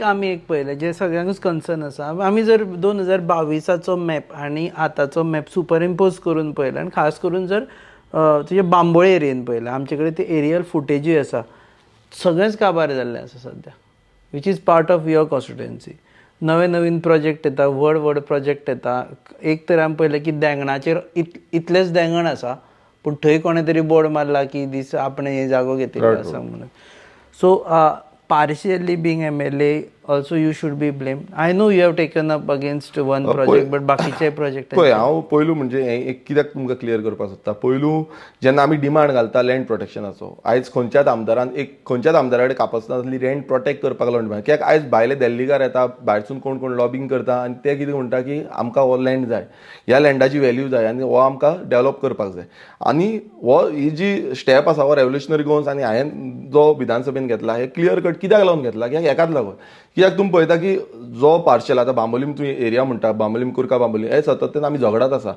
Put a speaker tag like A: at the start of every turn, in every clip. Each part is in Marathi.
A: आमी एक पळयलें जे सगळ्यांकूच कन्सर्न आसा. आमी जर 2022 मॅप आनी आतांचो मॅप सुपरइम्पोज करून पळयलो आनी खास करून जर तुजे बांबोळे एरियेन पळयलें, आमचे कडेन ते एरियल फुटेजूय आसा, सगळेंच काबार जाल्लें आसा सद्या, which is part of your constituency. नवे नवीन प्रोजेक्ट येता, व्हड व्हड प्रोजेक्ट येता. एक तर आमी पळयलें की देंगणाचेर इतलेंच देंगण आसा, पूण थंय कोणें तरी बोर्ड मारला की दीस आपणे हे जागो घेतिल्लो आसा म्हणून. So partially being MLA also you should be blamed. I know you have taken up against one project but बाकीचे प्रोजेक्ट
B: पळय हांव पयलू म्हणजे एक कित्याक तुमकां क्लियर करपाक सोदता. पयलू जेन्ना आमी डिमांड घालता लँड प्रोटेक्शनाचो, आयज खंयच्याच आमदारा कडेन कापसनासली लँड प्रोटेक्ट करपाक लागून डिमांड. कित्याक आयज भायले देल्लीकार येता, भायरसून कोण कोण लॉबिंग करता आनी ते कितें म्हणटा की आमकां हो लँड जाय, ह्या लँडाची व्हॅल्यू जाय आनी हो आमकां डेव्हलप करपाक जाय. आनी ही जी स्टेप आसा हो रेव्होल्युशनरी गोवन्स आनी हांवें जो विधानसभेन घेतला हे क्लियर कट कित्याक लागून घेतला, कित्याक हेकाच लागून. कित्याक तुमी पळयता की जो पार्शल आतां बांबोलीम तुमी एरिया म्हणटा, बांबोलीम कुर्का बांबोलीम, हे सतत आमी झगडत आसा.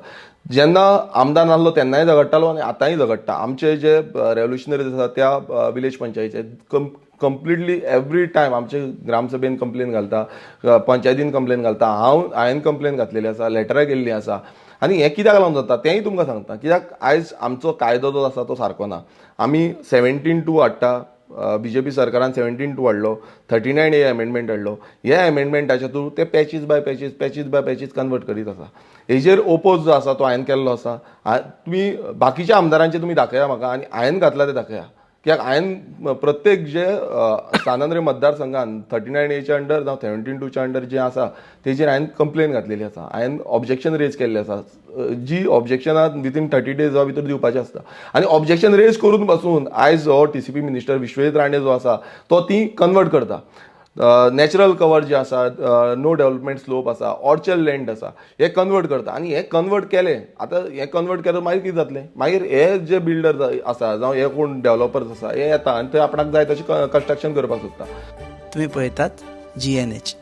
B: जेन्ना आमदार नासलो तेन्नाय झगडटालो आनी आतांय झगडटा. आमचे जे रेव्होल्युशनरीज आसा त्या विलेज पंचायतीचे कंप्लिटली एवरी टायम आमचे ग्रामसभेन कंप्लेन घालता, पंचायतीन कंप्लेन घालता, हांवें कंप्लेन घातलेली आसा, लेटरां गेल्लीं आसा. आनी हें कित्याक लागून जाता तेंय तुमकां सांगता. कित्याक आयज आमचो कायदो जो आसा तो सारको ना. आमी 17(2) हाडटा, BJP सरकारान 17(2) हाडलो, 39A एमेंडमेंट हाडलो. ह्या एमेंडमेंटाच्या थ्रू ते पॅचीस बाय पॅचीस कन्वर्ट करीत आसा. हेजेर ओपोज जो आसा तो हांवें केल्लो आसा. तुमी बाकीच्या आमदारांचे तुमी दाखया म्हाका आनी हांवें घातला ते दाखया. कित्याक हांवें प्रत्येक जे स्थानंद्र मतदारसंघान 39A अंडर जावं 17(2) अंडर जे आसा तेजेर हांवें कंप्लेन घातलेली आसा, हांवें ऑब्जेक्शन रेज केल्लें आसा, जी ऑब्जेक्शनां विथीन 30 days भितर दिवपाची आसता. आनी ऑब्जेक्शन रेज करून पासून आयज हो TCP मिनिस्टर विश्वेश राणे जो आसा तो ती कन्वर्ट करता. नॅचरल कवर जे आसा, नो डेव्हलपमेंट स्लोप आसा, ऑर्चर्ड लँड आसा, हे कन्वर्ट करता. आनी हे कन्वर्ट केले, आतां हे कन्वर्ट केले मागीर कितें जातलें, मागीर हे जे बिल्डर आसा जावं हे कोण डेव्हलपर्स आसा हे येता आनी ते आपणाक जाय तशें कन्स्ट्रक्शन करपाक सोदता.
A: तुम्ही पळयतात GNH.